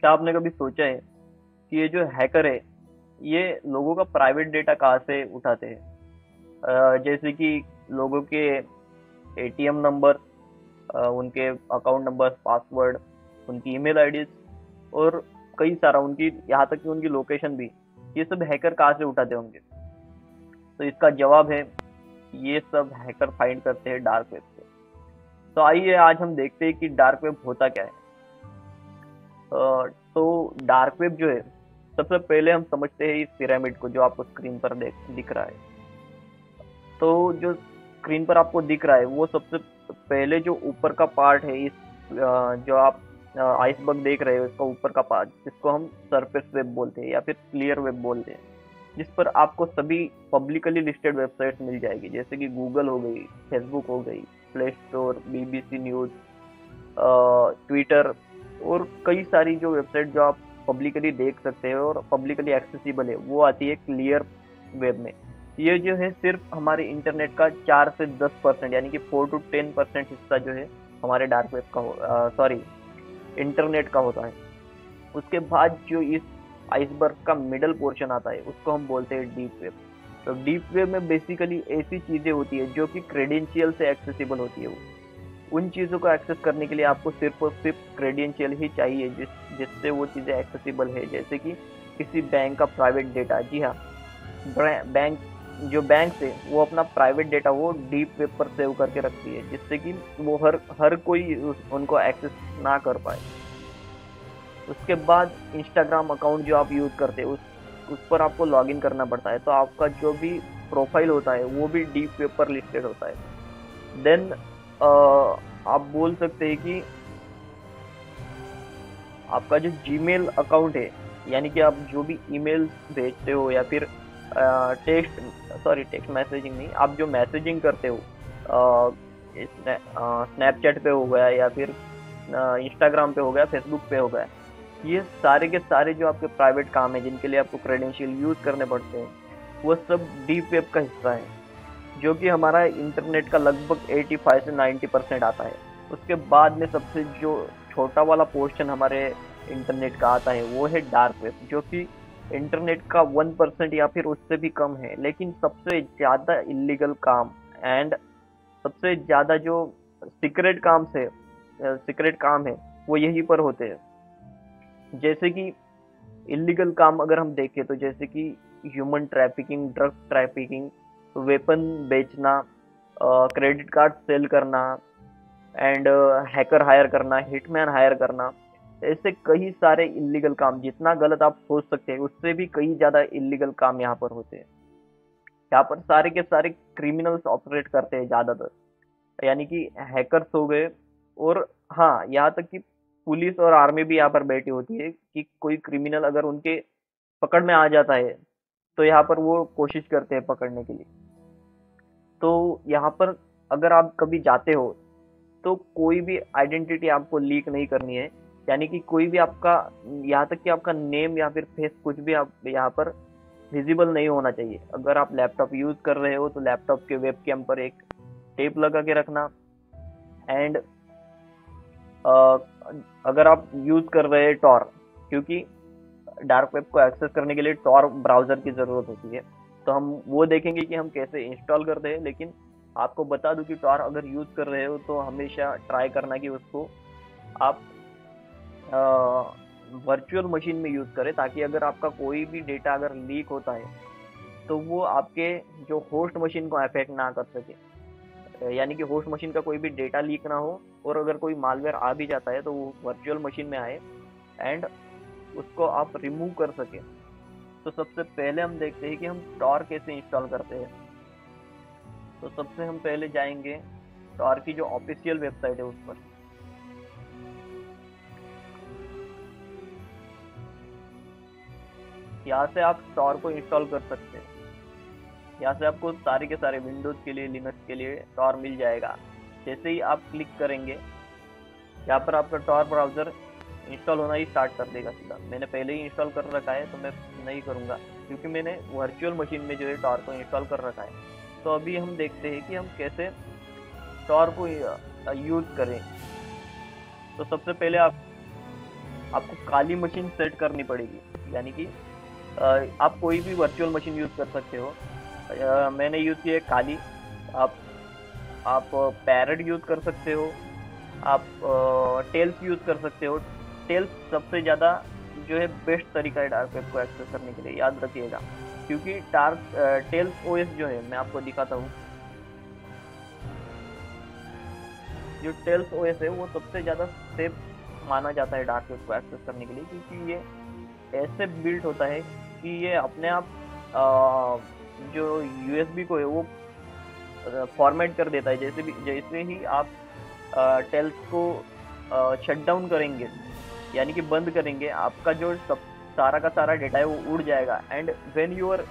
क्या आपने कभी सोचा है कि ये जो हैकर है ये लोगों का प्राइवेट डेटा कहाँ से उठाते हैं? जैसे कि लोगों के एटीएम नंबर, उनके अकाउंट नंबर, पासवर्ड, उनकी ईमेल आईडीज और कई सारा उनकी, यहाँ तक कि उनकी लोकेशन भी, ये सब हैकर कहाँ से उठाते होंगे? तो इसका जवाब है, ये सब हैकर फाइंड करते हैं डार्क वेब से। तो आइए आज हम देखते हैं कि डार्क वेब होता क्या है। तो डार्क वेब जो है, सबसे पहले हम समझते हैं इस पिरामिड को जो आपको स्क्रीन पर दिख रहा है। तो जो स्क्रीन पर आपको दिख रहा है वो सबसे पहले जो ऊपर का पार्ट है, इस जो आप आइसबर्ग देख रहे हो, इसका ऊपर का पार्ट जिसको हम सरफेस वेब बोलते हैं या फिर क्लियर वेब बोलते हैं, जिस पर आपको सभी पब्लिकली लिस्टेड वेबसाइट्स मिल जाएगी, जैसे कि गूगल हो गई, फेसबुक हो गई, play store, BBC news, Twitter और कई सारी जो वेबसाइट जो आप पब्लिकली देख सकते हो और पब्लिकली एक्सेसिबल है, वो आती है क्लियर वेब में। ये जो है सिर्फ हमारे इंटरनेट का 4 से 10% यानी कि 4 to 10% हिस्सा जो है हमारे डार्क वेब का सॉरी इंटरनेट का होता है। उसके बाद जो इस आइसबर्ग का मिडल पोर्शन आता है उसको हम बोलते हैं डीप वेब। तो डीप वेब में बेसिकली ऐसी चीजें होती है जो कि क्रेडेंशियल से एक्सेसिबल होती है। वो उन चीज़ों को एक्सेस करने के लिए आपको सिर्फ और सिर्फ क्रेडेंशियल ही चाहिए जिससे वो चीज़ें एक्सेसिबल है, जैसे कि किसी बैंक का प्राइवेट डेटा। जी हाँ, बैंक, जो बैंक है वो अपना प्राइवेट डेटा वो डीप वेब पर सेव करके रखती है, जिससे कि वो हर हर कोई उनको एक्सेस ना कर पाए। उसके बाद इंस्टाग्राम अकाउंट जो आप यूज़ करते हैं उस पर आपको लॉगिन करना पड़ता है, तो आपका जो भी प्रोफाइल होता है वो भी डीप वेब पर लिस्टेड होता है। देन आप बोल सकते हैं कि आपका जो जीमेल अकाउंट है, यानी कि आप जो भी ईमेल भेजते हो या फिर टेक्स्ट मैसेजिंग नहीं, आप जो मैसेजिंग करते हो स्नैपचैट पे हो गया या फिर इंस्टाग्राम पे हो गया, फेसबुक पे हो गया, ये सारे के सारे जो आपके प्राइवेट काम है जिनके लिए आपको क्रेडेंशियल यूज करने पड़ते हैं, वो सब डीप वेब का हिस्सा है, जो कि हमारा इंटरनेट का लगभग 85 से 90% आता है। उसके बाद में सबसे जो छोटा वाला पोर्शन हमारे इंटरनेट का आता है वो है डार्क वेब, जो कि इंटरनेट का 1% या फिर उससे भी कम है, लेकिन सबसे ज़्यादा इलीगल काम एंड सबसे ज़्यादा जो सीक्रेट काम है वो यहीं पर होते हैं। जैसे कि इलीगल काम अगर हम देखें तो जैसे कि human trafficking, drug trafficking, weapon बेचना, क्रेडिट कार्ड सेल करना एंड हैकर हायर करना, हिटमैन हायर करना, ऐसे कई सारे इलीगल काम, जितना गलत आप सोच सकते हैं उससे भी कई ज़्यादा इलीगल काम यहाँ पर होते हैं। यहाँ पर सारे के सारे क्रिमिनल्स ऑपरेट करते हैं ज़्यादातर, यानी कि हैकर्स हो गए। और हाँ, यहाँ तक कि पुलिस और आर्मी भी यहाँ पर बैठी होती है कि कोई क्रिमिनल अगर उनके पकड़ में आ जाता है तो यहाँ पर वो कोशिश करते हैं पकड़ने के लिए। तो यहाँ पर अगर आप कभी जाते हो तो कोई भी आइडेंटिटी आपको लीक नहीं करनी है, यानी कि कोई भी आपका, यहाँ तक कि आपका नेम या फिर फेस कुछ भी आप यहाँ पर विजिबल नहीं होना चाहिए। अगर आप लैपटॉप यूज कर रहे हो तो लैपटॉप के वेबकैम पर एक टेप लगा के रखना। एंड अगर आप यूज कर रहे हैं टॉर, क्योंकि डार्क वेब को एक्सेस करने के लिए टॉर ब्राउजर की जरूरत होती है, तो हम वो देखेंगे कि हम कैसे इंस्टॉल करते हैं। लेकिन आपको बता दूं कि टॉर अगर यूज कर रहे हो तो हमेशा ट्राई करना कि उसको आप वर्चुअल मशीन में यूज करें, ताकि अगर आपका कोई भी डेटा अगर लीक होता है तो वो आपके जो होस्ट मशीन को अफेक्ट ना कर सके, यानी कि होस्ट मशीन का कोई भी डेटा लीक ना हो, और अगर कोई मालवेयर आ भी जाता है तो वो वर्चुअल मशीन में आए एंड उसको आप रिमूव कर सके। तो सबसे पहले हम देखते हैं कि हम टॉर कैसे इंस्टॉल करते हैं। तो सबसे हम पहले जाएंगे टॉर की जो ऑफिशियल वेबसाइट है उस पर। यहाँ से आप टॉर को इंस्टॉल कर सकते हैं। यहाँ से आपको सारे के सारे विंडोज के लिए, लिनक्स के लिए टॉर मिल जाएगा। जैसे ही आप क्लिक करेंगे यहाँ पर आपका टॉर ब्राउजर इंस्टॉल होना ही स्टार्ट कर देगा सीधा। मैंने पहले ही इंस्टॉल कर रखा है तो मैं नहीं करूँगा, क्योंकि मैंने वर्चुअल मशीन में जो है टॉर को इंस्टॉल कर रखा है। तो अभी हम देखते हैं कि हम कैसे टॉर को यूज़ करें। तो सबसे पहले आप आपको काली मशीन सेट करनी पड़ेगी, यानी कि आप कोई भी वर्चुअल मशीन यूज़ कर सकते हो। मैंने यूज़ की है काली। आप आप पैरट यूज़ कर सकते हो, आप टेल्स यूज़ कर सकते हो। टेल्स सबसे ज़्यादा जो है बेस्ट तरीका है डार्क वेब को एक्सेस करने के लिए, याद रखिएगा। क्योंकि टेल्स ओएस जो है, मैं आपको दिखाता हूँ। जो टेल्स ओएस है वो सबसे ज़्यादा सेफ माना जाता है डार्क वेब को एक्सेस करने के लिए, क्योंकि ये ऐसे बिल्ट होता है कि ये अपने आप जो यूएसबी को है वो फॉर्मेट कर देता है। जैसे ही आप टेल्स को शट डाउन करेंगे, यानी कि बंद करेंगे, आपका जो सब सारा का सारा डेटा है वो उड़ जाएगा। And when you are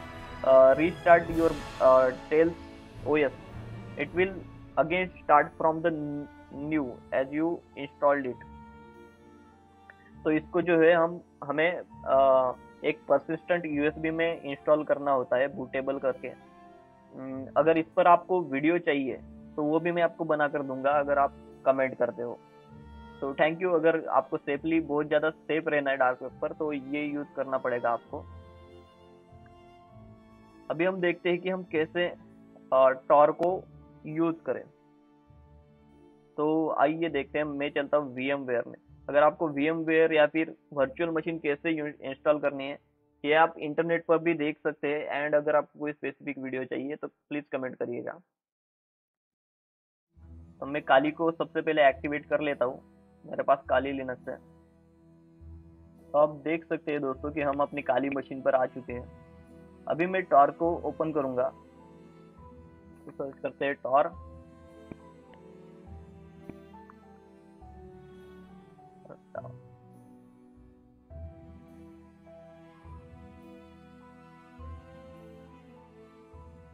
restart your Tails OS, it will again start from the new as you installed it. तो इसको जो है हमें एक परसिस्टेंट यूएसबी में इंस्टॉल करना होता है, बूटेबल करके। अगर इस पर आपको वीडियो चाहिए तो वो भी मैं आपको बना कर दूंगा, अगर आप कमेंट करते हो तो। Thank you. अगर आपको सेफली, बहुत ज़्यादा सेफ रहना है डार्क वेब पर, तो ये यूज़ करना पड़ेगा आपको। अभी हम देखते हैं कि हम कैसे टॉर को यूज़ करें। तो आइए देखते हैं। मैं चलता हूँ VMware में। अगर आपको VMware या फिर वर्चुअल मशीन कैसे इंस्टॉल करनी है, ये आप इंटरनेट पर भी देख सकते हैं। एंड अगर आपको कोई स्पेसिफिक वीडियो चाहिए तो प्लीज़ कमेंट करिएगा। तो मैं काली को सबसे पहले एक्टिवेट कर लेता हूँ। मेरे पास काली लिनक्स है। तो आप देख सकते हैं दोस्तों कि हम अपनी काली मशीन पर आ चुके हैं। अभी मैं टॉर को ओपन करूंगा। तो सर्च करते हैं टॉर।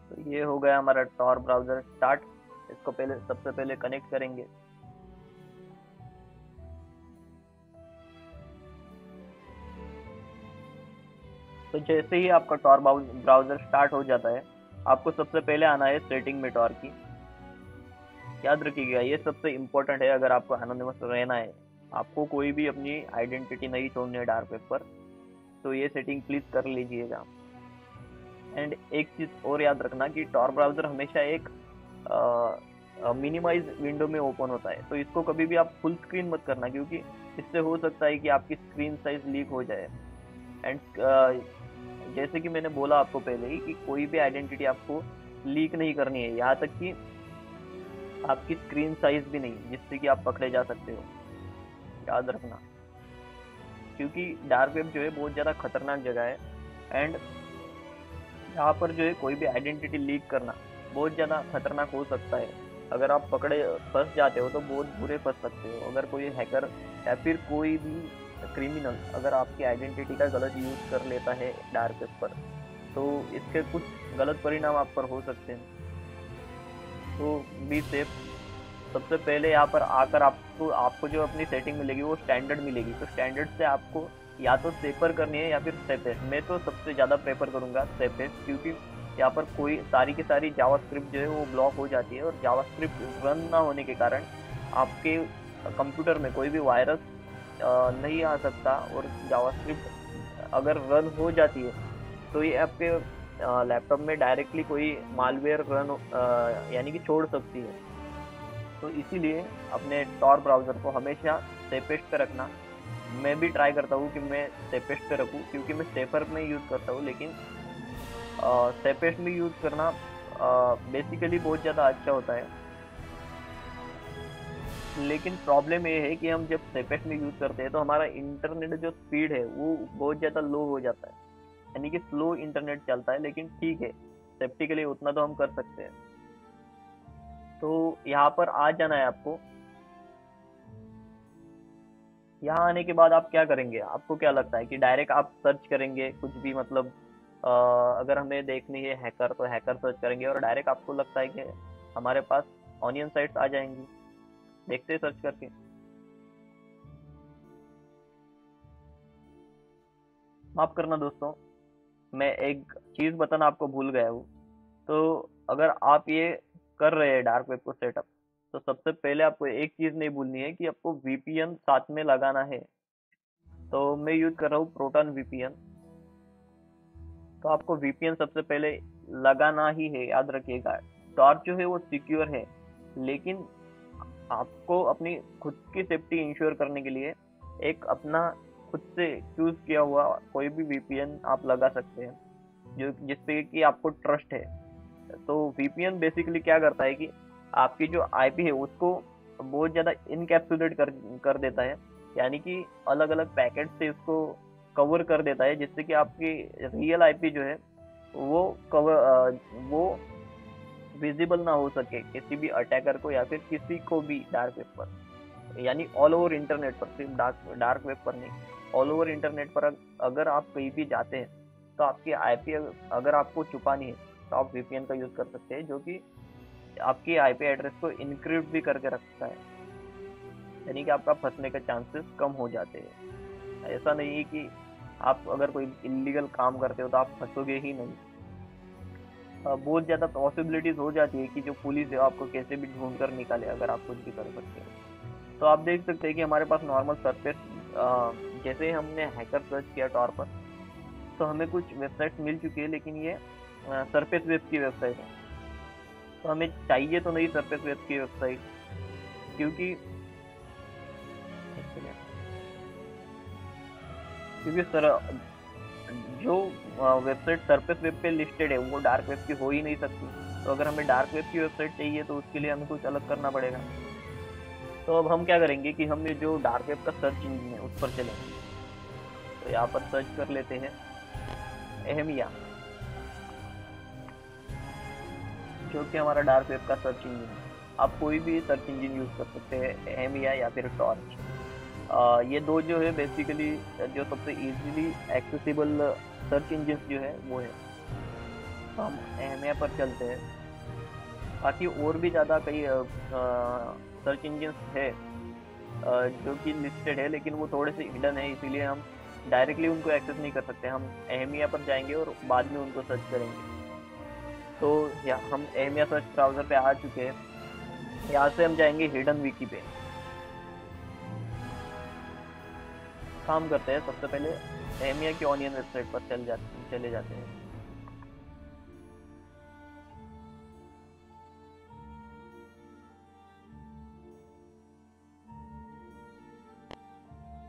तो ये हो गया हमारा टॉर ब्राउजर स्टार्ट। इसको सबसे पहले कनेक्ट करेंगे। तो जैसे ही आपका टॉर ब्राउजर स्टार्ट हो जाता है, आपको सबसे पहले आना है सेटिंग में टॉर की। याद रखिएगा, ये सबसे इम्पोर्टेंट है। अगर आपको एनोनिमस रहना है, आपको कोई भी अपनी आइडेंटिटी नहीं छोड़नी है डार्क वेब पर, तो ये सेटिंग प्लीज कर लीजिएगा। एंड एक चीज और याद रखना कि टॉर ब्राउजर हमेशा एक मिनिमाइज विंडो में ओपन होता है। तो इसको कभी भी आप फुल स्क्रीन मत करना, क्योंकि इससे हो सकता है कि आपकी स्क्रीन साइज लीक हो जाए। एंड जैसे कि मैंने बोला आपको पहले ही कि कोई भी आइडेंटिटी आपको लीक नहीं करनी है, यहाँ तक कि आपकी स्क्रीन साइज भी नहीं, जिससे कि आप पकड़े जा सकते हो। याद रखना, क्योंकि डार्क वेब जो है बहुत ज़्यादा खतरनाक जगह है। एंड यहाँ पर जो है कोई भी आइडेंटिटी लीक करना बहुत ज़्यादा खतरनाक हो सकता है। अगर आप पकड़े फंस जाते हो तो बहुत बुरे फंस सकते हो। अगर कोई हैकर या फिर कोई भी क्रिमिनल अगर आपकी आइडेंटिटी का गलत यूज़ कर लेता है डार्क वेब पर, तो इसके कुछ गलत परिणाम आप पर हो सकते हैं। तो बी सेफ। सबसे पहले यहाँ पर आकर आपको आपको जो अपनी सेटिंग मिलेगी वो स्टैंडर्ड मिलेगी। तो स्टैंडर्ड से आपको या तो सेफर करनी है या फिर सेफेस्ट। मैं तो सबसे ज़्यादा प्रेफर करूँगा सेफेस्ट, क्योंकि यहाँ पर कोई सारी की सारी जावास्क्रिप्ट जो है वो ब्लॉक हो जाती है, और जावास्क्रिप्ट रन ना होने के कारण आपके कंप्यूटर में कोई भी वायरस नहीं आ सकता। और जावास्क्रिप्ट अगर रन हो जाती है तो ये आपके लैपटॉप में डायरेक्टली कोई मालवेयर रन यानी कि छोड़ सकती है। तो इसीलिए अपने टॉर ब्राउज़र को हमेशा सेफेस्ट पे रखना। मैं भी ट्राई करता हूँ कि मैं सेफेस्ट पे रखूँ, क्योंकि मैं सेफर में यूज़ करता हूँ। लेकिन सेफेस्ट में यूज़ करना बेसिकली बहुत ज़्यादा अच्छा होता है। लेकिन प्रॉब्लम ये है कि हम जब सेफेस्ट में यूज़ करते हैं तो हमारा इंटरनेट जो स्पीड है वो बहुत ज़्यादा लो हो जाता है, यानी कि स्लो इंटरनेट चलता है। लेकिन ठीक है, सेफ्टी के लिए उतना तो हम कर सकते हैं। तो यहाँ पर आ जाना है आपको। यहाँ आने के बाद आप क्या करेंगे? आपको क्या लगता है कि डायरेक्ट आप सर्च करेंगे कुछ भी, मतलब अगर हमें देखनी है हैकर तो हैकर सर्च करेंगे, और डायरेक्ट आपको लगता है कि हमारे पास ऑनियन साइट्स आ जाएंगी? देखते हैं सर्च करके। माफ करना दोस्तों, मैं एक चीज बताना आपको भूल गया हूँ। तो अगर आप ये कर रहे हैं डार्क वेब को सेटअप, तो सबसे पहले आपको एक चीज नहीं भूलनी है कि आपको VPN साथ में लगाना है। तो मैं यूज कर रहा हूँ प्रोटॉन वीपीएन। तो आपको वीपीएन सबसे पहले लगाना ही है, याद रखिएगा। टॉर्च जो है वो सिक्योर है, लेकिन आपको अपनी खुद की सेफ्टी इंश्योर करने के लिए एक अपना खुद से चूज किया हुआ कोई भी वीपीएन आप लगा सकते हैं, जो जिसपे कि आपको ट्रस्ट है। तो वीपीएन बेसिकली क्या करता है कि आपकी जो आईपी है उसको बहुत ज्यादा इनकैप्सुलेट कर देता है, यानी कि अलग अलग पैकेट से उसको कवर कर देता है, जिससे कि आपकी रियल आईपी जो है वो वो विजिबल ना हो सके किसी भी अटैकर को या फिर किसी को भी डार्क वेब पर, यानी ऑल ओवर इंटरनेट पर, सिर्फ डार्क वेब पर नहीं, ऑल ओवर इंटरनेट पर अगर आप कहीं भी जाते हैं तो आपकी आईपी अगर आपको छुपानी है तो आप वीपीएन का यूज कर सकते हैं, जो कि आपकी आईपी एड्रेस को इनक्रिप्ट भी करके रखता है, यानी कि आपका फंसने के चांसेस कम हो जाते हैं। ऐसा नहीं है कि आप अगर कोई इलीगल काम करते हो तो आप फंसोगे ही नहीं। बहुत ज्यादा पॉसिबिलिटीज हो जाती है कि जो पुलिस है आपको कैसे भी ढूंढ कर निकाले अगर आप कुछ भी कर सकते हो। तो आप देख सकते हैं कि हमारे पास नॉर्मल सरफेस, जैसे हमने हैकर सर्च किया टॉर पर तो हमें कुछ वेबसाइट मिल चुकी है, लेकिन ये सरफेस वेब की वेबसाइट है। तो हमें चाहिए तो नहीं सरफेस वेब की वेबसाइट, क्योंकि क्योंकि सर जो वेबसाइट सरफेस वेब पे लिस्टेड है वो डार्क वेब की हो ही नहीं सकती। तो अगर हमें डार्क वेब की वेबसाइट चाहिए तो उसके लिए हमें कुछ अलग करना पड़ेगा। तो अब हम क्या करेंगे कि हम ये जो डार्क वेब का सर्च इंजन है उस पर चलेंगे। तो यहाँ पर सर्च कर लेते हैं एहमिया, जो कि हमारा डार्क वेब का सर्च इंजन है। आप कोई भी सर्च इंजन यूज कर सकते हैं, एहमिया या फिर टॉर्च। ये दो जो है बेसिकली जो सबसे इजीली एक्सेसिबल सर्च इंजन जो है वो है। तो हम एहमिया पर चलते हैं। बाकी और भी ज़्यादा कई सर्च इंजन है जो कि लिस्टेड है, लेकिन वो थोड़े से हिडन है, इसीलिए हम डायरेक्टली उनको एक्सेस नहीं कर सकते। हम एहमिया पर जाएंगे और बाद में उनको सर्च करेंगे। तो हम एहमिया सर्च ब्राउजर पे आ चुके हैं। यहाँ से हम जाएंगे हिडन विकी पे। काम करते हैं, सबसे पहले एहमिया की ऑनियन वेबसाइट पर चले जाते हैं।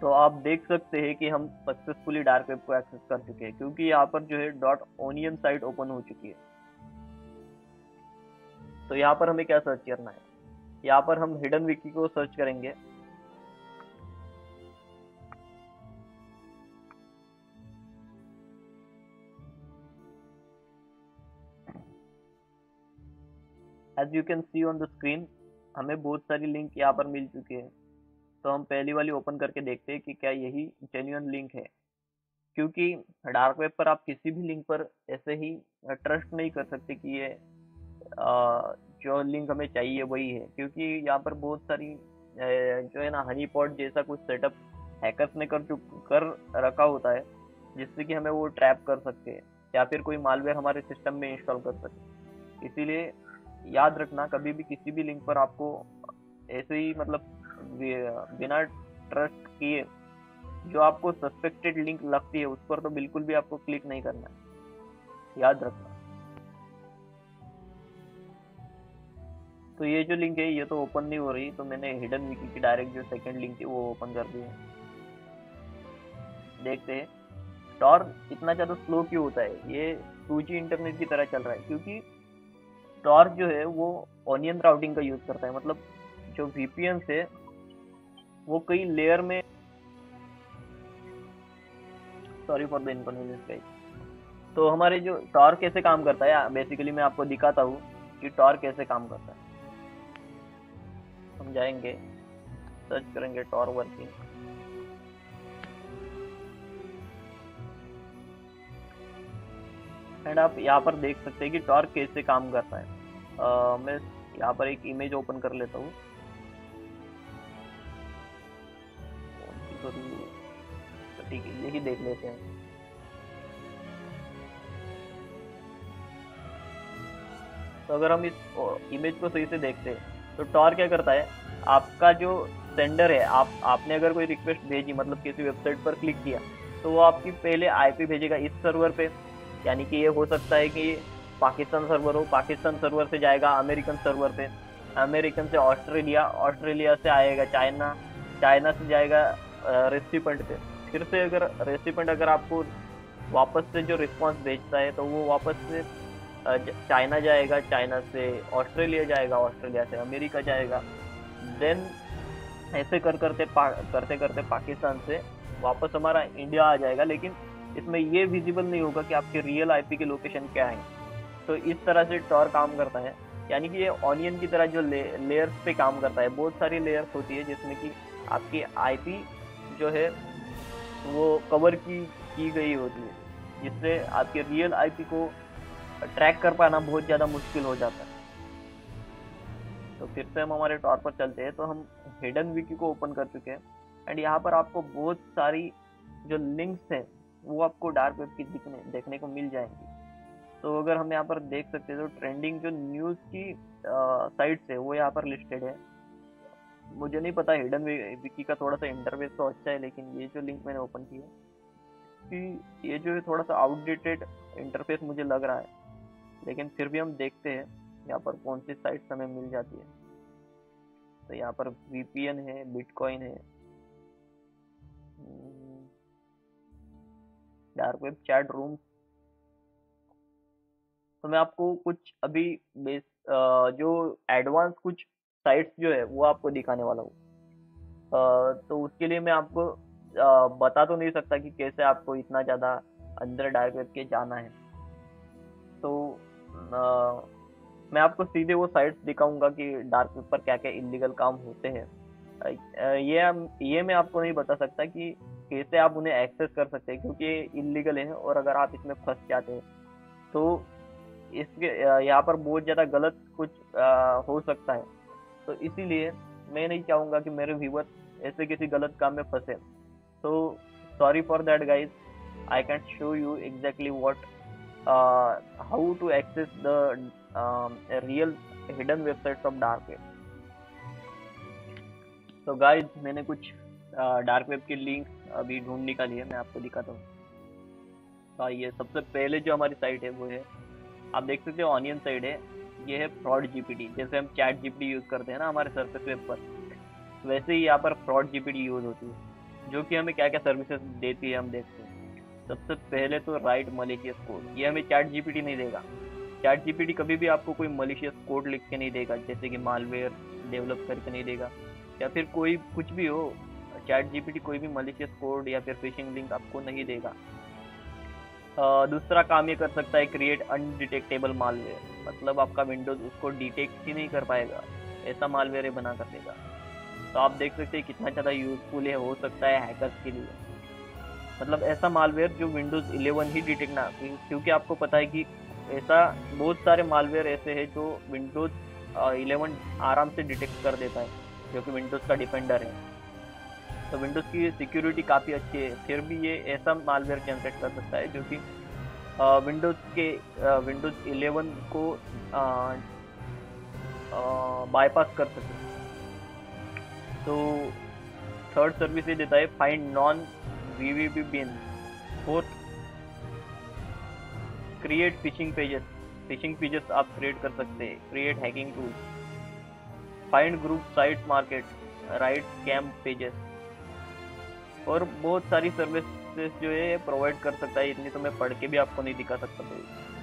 तो आप देख सकते हैं कि हम सक्सेसफुली डार्क वेब को एक्सेस कर चुके हैं, क्योंकि यहाँ पर जो है डॉट ओनियन साइट ओपन हो चुकी है। तो यहाँ पर हमें क्या सर्च करना है, यहाँ पर हम हिडन विकी को सर्च करेंगे। As you can see on the screen, हमें बहुत सारी लिंक यहाँ पर मिल चुकी है। तो हम पहली वाली ओपन करके देखते हैं कि क्या यही जेन्युइन लिंक है, क्योंकि डार्क वेब पर आप किसी भी लिंक पर ऐसे ही ट्रस्ट नहीं कर सकते कि ये जो लिंक हमें चाहिए वही है, क्योंकि यहाँ पर बहुत सारी जो है ना हनी पॉट जैसा कुछ सेटअप हैकर्स ने कर रखा होता है, जिससे कि हमें वो ट्रैप कर सकते हैं या फिर कोई मालवेयर हमारे सिस्टम में इंस्टॉल कर सके। इसीलिए याद रखना, कभी भी किसी भी लिंक पर आपको ऐसे ही मतलब बिना ट्रस्ट किए जो आपको सस्पेक्टेड लिंक लगती है उस पर तो बिल्कुल भी आपको क्लिक नहीं करना है, याद रखना। तो ये जो लिंक है ये तो ओपन नहीं हो रही, तो मैंने हिडन विकी की डायरेक्ट जो सेकंड लिंक थी वो ओपन कर दी है। देखते हैं टॉर इतना ज़्यादा स्लो क्यों होता है। ये 2G इंटरनेट की तरह चल रहा है, क्योंकि टॉर जो है वो ऑनियन राउटिंग का यूज़ करता है। मतलब जो वीपीएन से वो कई लेयर में, sorry for the inconvenience guys. तो हमारे जो टॉर कैसे काम करता है बेसिकली मैं आपको दिखाता हूँ कि टॉर कैसे काम करता है। हम जाएंगे, सर्च करेंगे टॉर वर्किंग। एंड आप यहाँ पर देख सकते हैं कि टॉर कैसे काम करता है। मैं यहाँ पर एक इमेज ओपन कर लेता हूँ। ठीक है, यही देख लेते हैं। तो अगर हम इस इमेज को सही से देखते हैं तो टॉर क्या करता है, आपका जो सेंडर है, आपने अगर कोई रिक्वेस्ट भेजी, मतलब किसी वेबसाइट पर क्लिक किया, तो वो आपकी पहले आईपी भेजेगा इस सर्वर पे। यानी कि ये हो सकता है कि पाकिस्तान सर्वर हो, पाकिस्तान सर्वर से जाएगा अमेरिकन सर्वर पे, अमेरिकन से ऑस्ट्रेलिया, ऑस्ट्रेलिया से आएगा चाइना, चाइना से जाएगा रेसिपेंट पे। फिर से अगर रेसिपेंट अगर आपको वापस से जो रिस्पांस भेजता है, तो वो वापस से चाइना जाएगा, चाइना से ऑस्ट्रेलिया जाएगा, ऑस्ट्रेलिया से अमेरिका जाएगा। देन ऐसे करते करते पाकिस्तान से वापस हमारा इंडिया आ जाएगा। लेकिन इसमें ये विजिबल नहीं होगा कि आपके रियल आईपी की लोकेशन क्या है। तो इस तरह से टॉर काम करता है। यानी कि ये ऑनियन की तरह जो लेयर्स पे काम करता है, बहुत सारी लेयर्स होती है जिसमें कि आपकी आईपी जो है वो कवर की गई होती है, जिससे आपके रियल आईपी को ट्रैक कर पाना बहुत ज़्यादा मुश्किल हो जाता है। तो फिर से हम हमारे टॉर पर चलते हैं। तो हम हिडन विकी को ओपन कर चुके हैं, एंड यहाँ पर आपको बहुत सारी जो लिंक्स हैं वो आपको डार्क वेब की देखने को मिल जाएंगी। तो अगर हम यहाँ पर देख सकते हैं, तो ट्रेंडिंग जो न्यूज़ की साइट्स है वो यहाँ पर लिस्टेड है। मुझे नहीं पता, हिडन विकी का थोड़ा सा इंटरफेस तो अच्छा है, लेकिन ये जो लिंक मैंने ओपन किया कि ये जो है थोड़ा सा आउटडेटेड इंटरफेस मुझे लग रहा है। लेकिन फिर भी हम देखते हैं यहाँ पर कौन सी साइट्स हमें मिल जाती है। तो यहाँ पर वीपीएन है, बिटकॉइन है, डार्क वेब चैट रूम। तो मैं आपको कुछ अभी जो एडवांस कुछ साइट्स जो है वो आपको दिखाने वाला हूँ। तो उसके लिए मैं आपको बता तो नहीं सकता कि कैसे आपको इतना ज़्यादा अंदर डार्क वेब के जाना है। तो मैं आपको सीधे वो साइट्स दिखाऊंगा कि डार्क वेब पर क्या क्या इलीगल काम होते हैं। ये मैं आपको नहीं बता सकता कि कैसे आप उन्हें एक्सेस कर सकते हैं, क्योंकि ये इलीगल है। और अगर आप इसमें फंस जाते हैं तो इसके यहाँ पर बहुत ज़्यादा गलत कुछ हो सकता है। तो इसीलिए मैं नहीं चाहूँगा कि मेरे व्यूअर्स ऐसे किसी गलत काम में फंसे। तो sorry for that guys, I can show you exactly what how to access the real hidden websites of dark web. तो गाइज मैंने कुछ डार्क वेब की लिंक अभी ढूंढ निकाली है, मैं आपको दिखाता हूँ। तो ये सबसे पहले जो हमारी साइट है वो है, आप देख सकते हो ऑनियन साइट है। ये है फ्रॉड जीपीटी। जैसे हम चैट जीपीटी यूज़ करते हैं ना हमारे सरफेस वेब पर, वैसे ही यहाँ पर फ्रॉड जीपीटी यूज़ होती है, जो कि हमें क्या क्या सर्विसेज देती है हम देखते हैं। सबसे पहले तो राइट मलिशियस कोड। ये हमें चैट जीपीटी नहीं देगा। चैट जीपीटी कभी भी आपको कोई मलिशियस कोड लिख के नहीं देगा, जैसे कि मालवेयर डेवलप करके नहीं देगा, या फिर कोई कुछ भी हो। चैट जीपीटी कोई भी मलिशियस कोड या फिर फिशिंग लिंक आपको नहीं देगा। दूसरा काम ये कर सकता है, क्रिएट अनडिटेक्टेबल मालवेयर। मतलब आपका विंडोज उसको डिटेक्ट ही नहीं कर पाएगा, ऐसा मालवेयर ये बना कर देगा। तो आप देख सकते हैं कितना ज़्यादा यूजफुल है, हो सकता है हैकर्स के लिए। मतलब ऐसा मालवेयर जो विंडोज 11 ही डिटेक्ट ना, क्योंकि आपको पता है कि ऐसा बहुत सारे मालवेयर ऐसे हैं जो विंडोज 11 आराम से डिटेक्ट कर देता है, जो कि विंडोज का डिफेंडर है। तो विंडोज की सिक्योरिटी काफ़ी अच्छी है, फिर भी ये ऐसा मालवेयर जनरेट कर सकता है जो कि विंडोज 11 को बाईपास कर सके। तो थर्ड सर्विस ये देता है, find non VVP bin. Fourth, create phishing pages. Phishing pages आप क्रिएट कर सकते हैं। Create hacking tools, find group site market, write scam pages. और बहुत सारी सर्विसेज जो है प्रोवाइड कर सकता है। इतनी तो मैं पढ़ के भी आपको नहीं दिखा सकता। तो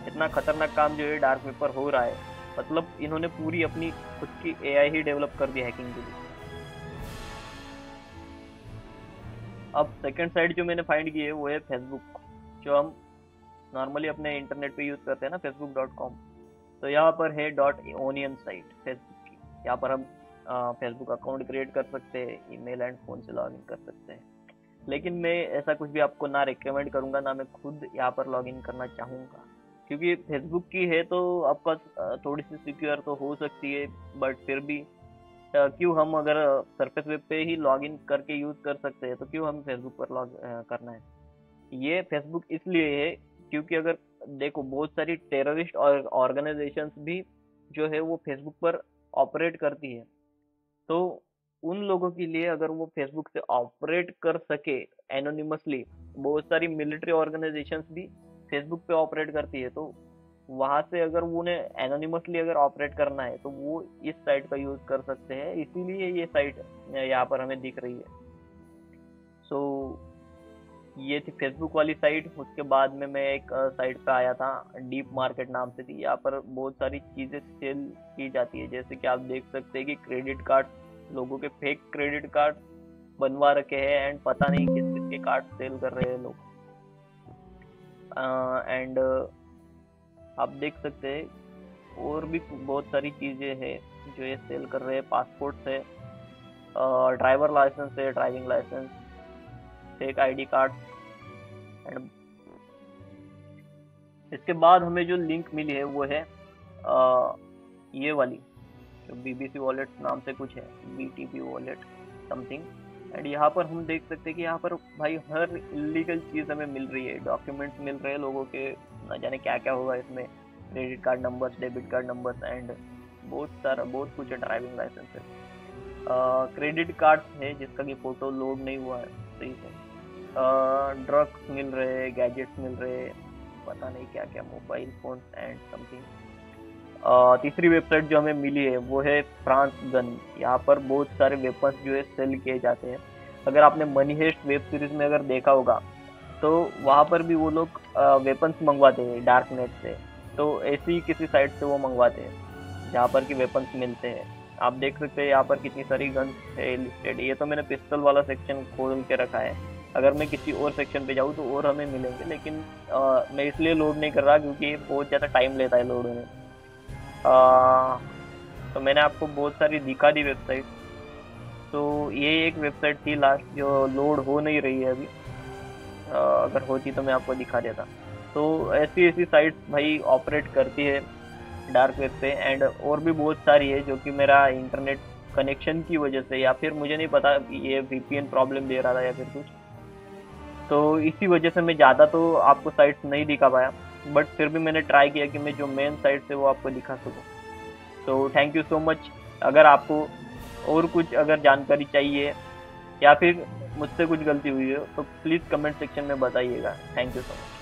इतना खतरनाक काम जो है डार्क वेब पर हो रहा है, मतलब इन्होंने पूरी अपनी खुद की एआई ही डेवलप कर दी हैकिंग के लिए। अब सेकंड साइट जो मैंने फाइंड की है वो है फेसबुक, जो हम नॉर्मली अपने इंटरनेट पे यूज़ करते हैं ना, facebook.com। तो यहाँ पर है .onion साइट फेसबुक की। यहाँ पर हम फेसबुक अकाउंट क्रिएट कर सकते हैं, ईमेल एंड फ़ोन से लॉगिन कर सकते हैं। लेकिन मैं ऐसा कुछ भी आपको ना रिकमेंड करूँगा, ना मैं खुद यहाँ पर लॉगिन करना चाहूँगा, क्योंकि फेसबुक की है तो आपका थोड़ी सी सिक्योर तो हो सकती है, बट फिर भी क्यों हम अगर सरफेस वेब पे ही लॉगिन करके यूज़ कर सकते हैं, तो क्यों हम फेसबुक पर लॉग करना है। ये फेसबुक इसलिए है क्योंकि अगर देखो बहुत सारी टेररिस्ट और ऑर्गेनाइजेशंस भी जो है वो फेसबुक पर ऑपरेट करती है। तो उन लोगों के लिए अगर वो फेसबुक से ऑपरेट कर सके एनोनिमसली, बहुत सारी मिलिट्री ऑर्गेनाइजेशंस भी फेसबुक पे ऑपरेट करती है, तो वहां से अगर वो उन्हें एनोनिमसली अगर ऑपरेट करना है तो वो इस साइट का यूज कर सकते हैं, इसीलिए ये साइट यहाँ पर हमें दिख रही है। सो ये थी फेसबुक वाली साइट। उसके बाद में मैं एक साइट पे आया था, डीप मार्केट नाम से थी। यहाँ पर बहुत सारी चीजें सेल की जाती है, जैसे कि आप देख सकते हैं कि क्रेडिट कार्ड, लोगों के फेक क्रेडिट कार्ड बनवा रखे हैं एंड पता नहीं किस किस के कार्ड सेल कर रहे हैं लोग। एंड आप देख सकते हैं और भी बहुत सारी चीजें हैं जो ये सेल कर रहे हैं। पासपोर्ट है, ड्राइवर लाइसेंस है, driving license, fake ID card. And इसके बाद हमें जो लिंक मिली है वो है ये वाली, जो बीबीसी वॉलेट नाम से कुछ है, बीटीपी वॉलेट समथिंग। एंड यहाँ पर हम देख सकते हैं कि यहाँ पर भाई हर इलीगल चीज़ हमें मिल रही है। डॉक्यूमेंट्स मिल रहे हैं लोगों के, न जाने क्या क्या होगा इसमें, credit card numbers, debit card numbers and बहुत कुछ है, ड्राइविंग लाइसेंस है, क्रेडिट कार्ड है जिसका कि फ़ोटो लोड नहीं हुआ है सही से, ड्रग्स मिल रहे हैं, गैजेट्स मिल रहे हैं, पता नहीं क्या क्या, मोबाइल फोन एंड समथिंग। तीसरी वेबसाइट जो हमें मिली है वो है फ्रांस गन। यहाँ पर बहुत सारे वेपन्स जो है सेल किए जाते हैं। अगर आपने मनी हेस्ट वेब सीरीज में अगर देखा होगा तो वहाँ पर भी वो लोग वेपन्स मंगवाते हैं डार्क नेट से, तो ऐसी ही किसी साइट से वो मंगवाते हैं जहाँ पर कि वेपन्स मिलते हैं। आप देख सकते हैं यहाँ पर कितनी सारी गन्स है लिस्टेड। ये तो मैंने पिस्टल वाला सेक्शन खोल के रखा है, अगर मैं किसी और सेक्शन पे जाऊँ तो और हमें मिलेंगे, लेकिन मैं इसलिए लोड नहीं कर रहा क्योंकि बहुत ज़्यादा टाइम लेता है लोड होने। तो मैंने आपको बहुत सारी दिखा दी वेबसाइट। तो ये एक वेबसाइट थी लास्ट जो लोड हो नहीं रही है अभी, अगर होती तो मैं आपको दिखा देता। तो ऐसी ऐसी साइट्स भाई ऑपरेट करती है डार्क वेब पे, एंड और भी बहुत सारी है जो कि मेरा इंटरनेट कनेक्शन की वजह से, या फिर मुझे नहीं पता ये वीपीएन प्रॉब्लम दे रहा था या फिर कुछ, तो इसी वजह से मैं ज़्यादा तो आपको साइट्स नहीं दिखा पाया, बट फिर भी मैंने ट्राई किया कि मैं जो मेन साइट्स है वो आपको दिखा सकूँ। तो थैंक यू सो मच। अगर आपको और कुछ अगर जानकारी चाहिए या फिर मुझसे कुछ गलती हुई हो तो प्लीज़ कमेंट सेक्शन में बताइएगा। Thank you so much.